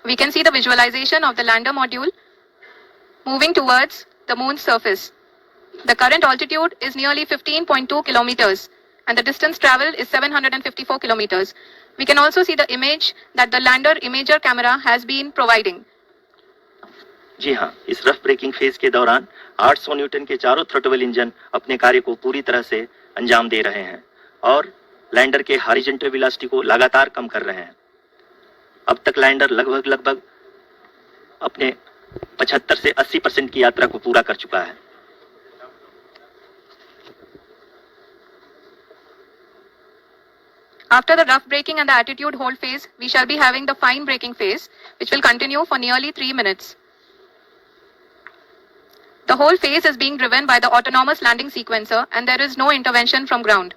We can see the visualization of the lander module moving towards the moon's surface. The current altitude is nearly 15.2 kilometers and the distance traveled is 754 kilometers. We can also see the image that the lander imager camera has been providing. जी हाँ, इस rough breaking phase के दौरान 800 Newton के चारों throttle engine अपने कार्य को पूरी तरह से अंजाम दे रहे हैं और लैंडर के हॉरिजॉन्टल वेलोसिटी को लगातार कम कर रहे हैं। अब तक लैंडर लगभग अपने 75 से 80% की यात्रा को पूरा कर चुका है। After the rough braking and the attitude hold phase, we shall be having the fine braking phase, which will continue for nearly 3 minutes. The whole phase is being driven by the autonomous landing sequencer and there is no intervention from ground.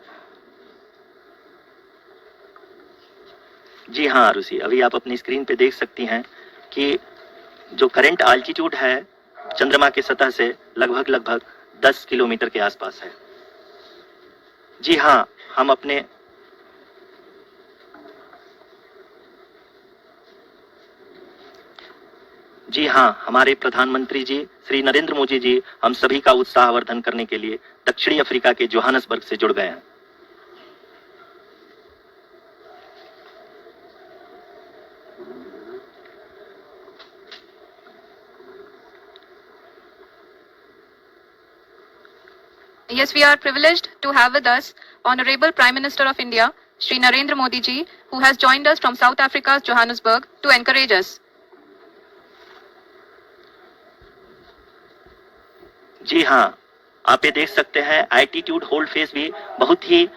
जी हाँ आरुषि, अभी आप अपनी screen पे देख सकती हैं कि जो करंट आल्टीट्यूड है चंद्रमा के सतह से लगभग 10 किलोमीटर के आसपास है। जी हाँ, हमारे प्रधानमंत्री जी श्री नरेंद्र मोदी जी हम सभी का उत्साहवर्धन करने के लिए दक्षिणी अफ्रीका के जोहान्सबर्ग से जुड़ गए हैं। Yes, we are privileged to have with us Honorable Prime Minister of India, Shri Narendra Modi ji, who has joined us from South Africa's Johannesburg to encourage us. जी हाँ, आप ये देख सकते हैं एल्टीट्यूड होल्ड फेज भी बहुत ही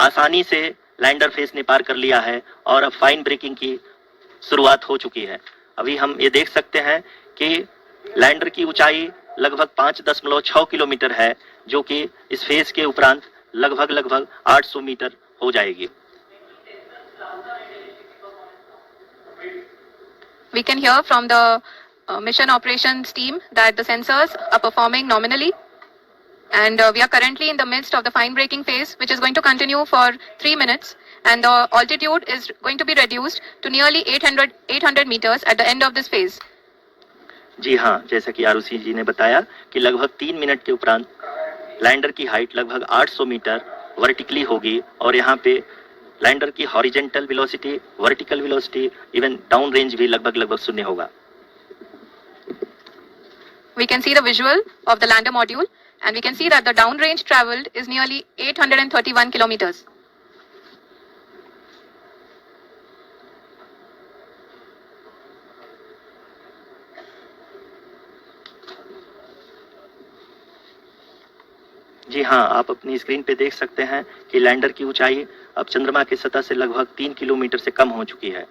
आसानी से लैंडर फेज ने पार कर लिया है और अब फाइन ब्रेकिंग की शुरुआत हो चुकी है। अभी हम ये देख सकते हैं कि लैंडर की ऊंचाई लगभग 5.6 किलोमीटर है, जो कि इस फेज के उपरांत लगभग 800 मीटर हो जाएगी। We can hear from the mission operations team that the sensors are performing nominally, and we are currently in the midst of the fine braking phase, which is going to continue for 3 minutes, and the altitude is going to be reduced to nearly 800 meters at the end of this phase. जी हाँ, जैसा कि आरुषि जी ने बताया कि लगभग 3 minute के उपरांत lander की हाइट लगभग 800 मीटर वर्टिकली होगी और यहाँ पे लैंडर की horizontal velocity, vertical velocity, even down range भी लगभग शून्य होगा। We can see the visual of the lander module and we can see that the downrange traveled is nearly 831 kilometers. जी हाँ, आप अपनी स्क्रीन पे देख सकते हैं कि लैंडर की ऊंचाई अब चंद्रमा की सतह से लगभग 3 किलोमीटर से कम हो चुकी है।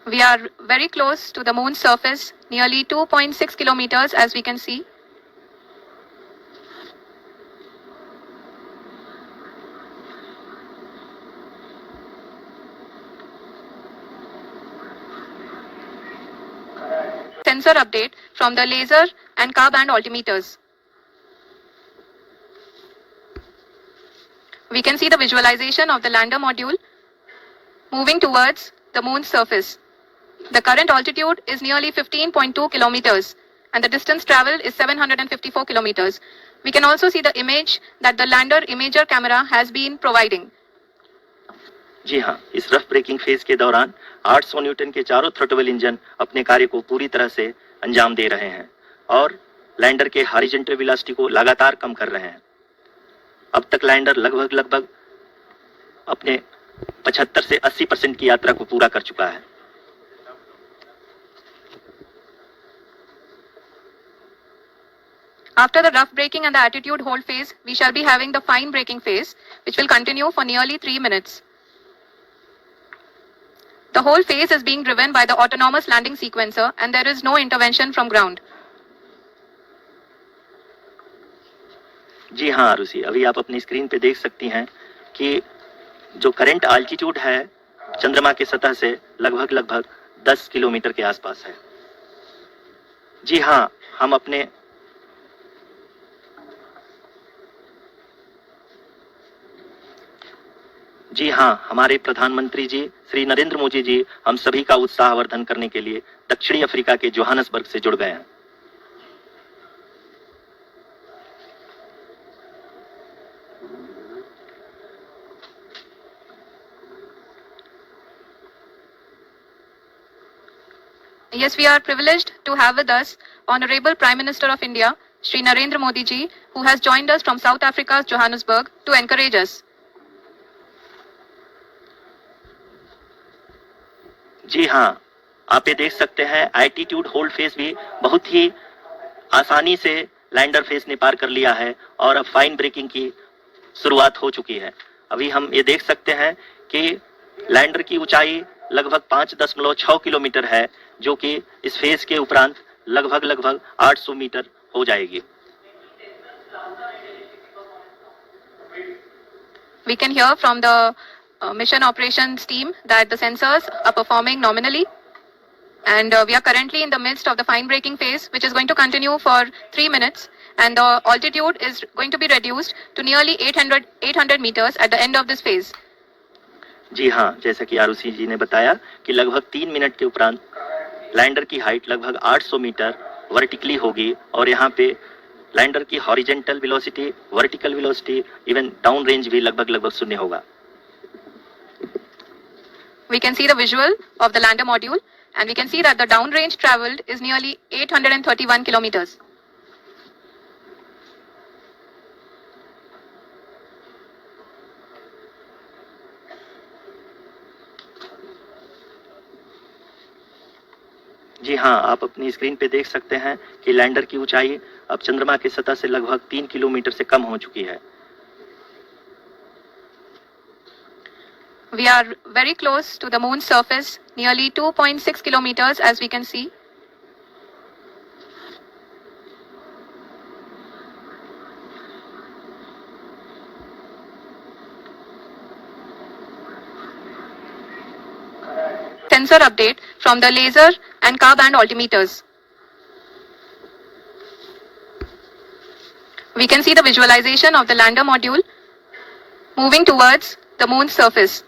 We are very close to the moon's surface, nearly 2.6 kilometers as we can see. Sensor update from the laser and car band altimeters. We can see the visualization of the lander module moving towards the moon's surface. The current altitude is nearly 15.2 kilometers and the distance traveled is 754 kilometers. We can also see the image that the lander imager camera has been providing. जी हाँ, इस rough breaking phase के दौरान 800 Newton के चारों throttle engine अपने कार्य को पूरी तरह से अंजाम दे रहे हैं और लैंडर के हॉरिजॉन्टल वेलोसिटी को लगातार कम कर रहे हैं। अब तक लैंडर लगभग अपने 75 से 80% की यात्रा को पूरा कर चुका है। After the rough braking and the attitude hold phase, we shall be having the fine braking phase, which will continue for nearly 3 minutes. The whole phase is being driven by the autonomous landing sequencer and there is no intervention from ground. जी हाँ आरुषि, अभी आप अपनी screen पे देख सकती हैं कि जो करंट आल्टीट्यूड है चंद्रमा के सतह से लगभग 10 किलोमीटर के आसपास है। जी हाँ, जी हाँ, हमारे प्रधानमंत्री जी श्री नरेंद्र मोदी जी हम सभी का उत्साहवर्धन करने के लिए दक्षिणी अफ्रीका के जोहानसबर्ग से जुड़ गए हैं। Yes, we are privileged to have with us Honorable Prime Minister of India, Shri Narendra Modi ji, who has joined us from South Africa's Johannesburg to encourage us. जी हाँ, आप ये देख सकते हैं एल्टीट्यूड होल्ड फेज भी बहुत ही आसानी से लैंडर फेज ने पार कर लिया है और अब फाइन ब्रेकिंग की शुरुआत हो चुकी है। अभी हम ये देख सकते हैं कि लैंडर की ऊंचाई लगभग 5.6 किलोमीटर है, जो कि इस फेज के उपरांत लगभग 800 मीटर हो जाएगी। We can hear from the mission operations team that the sensors are performing nominally, and we are currently in the midst of the fine breaking phase, which is going to continue for 3 minutes, and the altitude is going to be reduced to nearly 800 meters at the end of this phase. जी हाँ, जैसा कि आरुषि जी ने बताया कि लगभग 3 minute के उपरांत lander की हाइट लगभग 800 मीटर वर्टिकली होगी और यहाँ पे लैंडर की horizontal velocity, vertical velocity, even down range भी लगभग शून्य होगा। We can see the visual of the lander module, and we can see that the downrange traveled is nearly 831 kilometers. जी हाँ, आप अपनी स्क्रीन पे देख सकते हैं कि लैंडर की ऊंचाई अब चंद्रमा की सतह से लगभग 3 किलोमीटर से कम हो चुकी है। We are very close to the moon's surface, nearly 2.6 kilometers, as we can see. Sensor update from the laser and Ka-band altimeters. We can see the visualization of the lander module moving towards the moon's surface.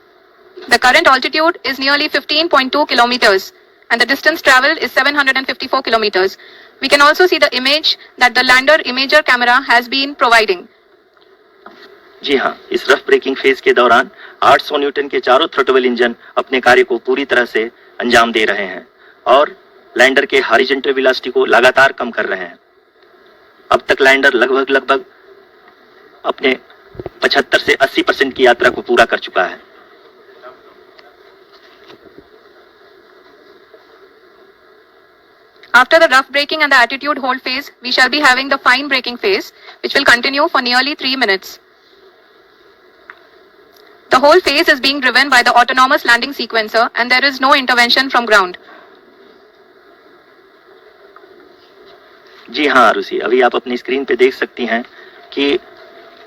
The current altitude is nearly 15.2 kilometers and the distance traveled is 754 kilometers. We can also see the image that the lander imager camera has been providing. जी हाँ, इस rough breaking phase के दौरान 800 Newton के चारों throttle engine अपने कार्य को पूरी तरह से अंजाम दे रहे हैं और लैंडर के हॉरिजॉन्टल वेलोसिटी को लगातार कम कर रहे हैं। अब तक लैंडर लगभग अपने 75 से 80% की यात्रा को पूरा कर चुका है। After the rough braking and the attitude hold phase, we shall be having the fine braking phase, which will continue for nearly 3 minutes. The whole phase is being driven by the autonomous landing sequencer and there is no intervention from ground. जी हाँ आरुषि, अभी आप अपनी screen पे देख सकती हैं कि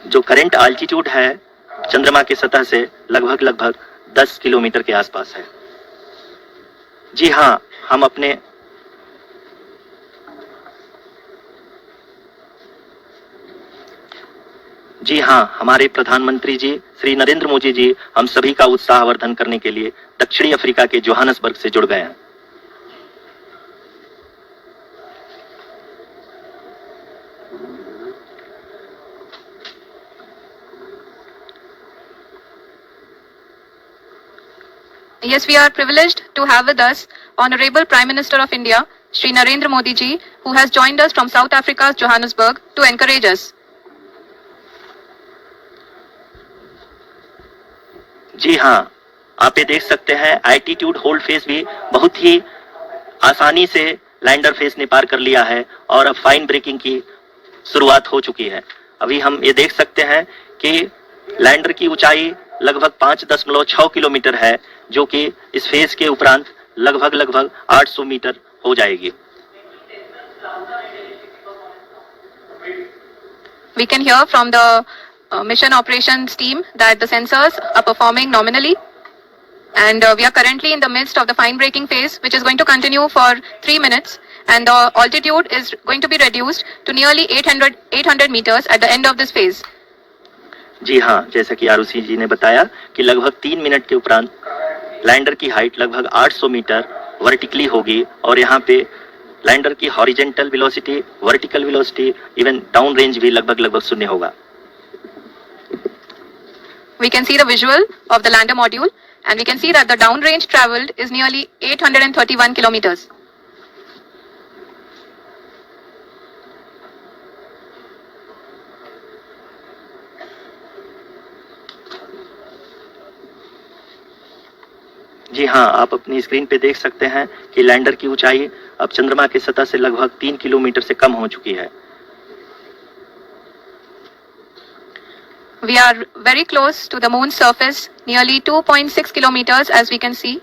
जो करंट आल्टीट्यूड है चंद्रमा की सतह से लगभग 10 किलोमीटर के आसपास है। जी हाँ, हम अपने जी हाँ, हमारे प्रधानमंत्री जी श्री नरेंद्र मोदी जी हम सभी का उत्साहवर्धन करने के लिए दक्षिणी अफ्रीका के जोहानसबर्ग से जुड़ गए हैं। Yes, we are privileged to have with us Honorable Prime Minister of India, Shri Narendra Modi ji, who has joined us from South Africa's Johannesburg to encourage us. जी हाँ, आप ये देख सकते हैं एल्टीट्यूड होल्ड फेज भी बहुत ही आसानी से लैंडर फेज ने पार कर लिया है और अब फाइन ब्रेकिंग की शुरुआत हो चुकी है। अभी हम ये देख सकते हैं कि लैंडर की ऊंचाई लगभग 5.6 किलोमीटर है, जो कि इस फेज के उपरांत लगभग 800 मीटर हो जाएगी। We can hear from the mission operations team that the sensors are performing nominally, and we are currently in the midst of the fine braking phase, which is going to continue for 3 minutes, and the altitude is going to be reduced to nearly 800 meters at the end of this phase. जी हाँ, जैसा कि आरुषि जी ने बताया कि लगभग 3 minute के उपरांत lander की हाइट लगभग 800 मीटर वर्टिकली होगी और यहाँ पे लैंडर की horizontal velocity, vertical velocity, even down range भी लगभग शून्य होगा। We can see the visual of the lander module, and we can see that the downrange traveled is nearly 831 kilometers. जी हाँ, आप अपनी स्क्रीन पे देख सकते हैं कि लैंडर की ऊंचाई अब चंद्रमा की सतह से लगभग 3 किलोमीटर से कम हो चुकी है। We are very close to the moon's surface, nearly 2.6 kilometers, as we can see.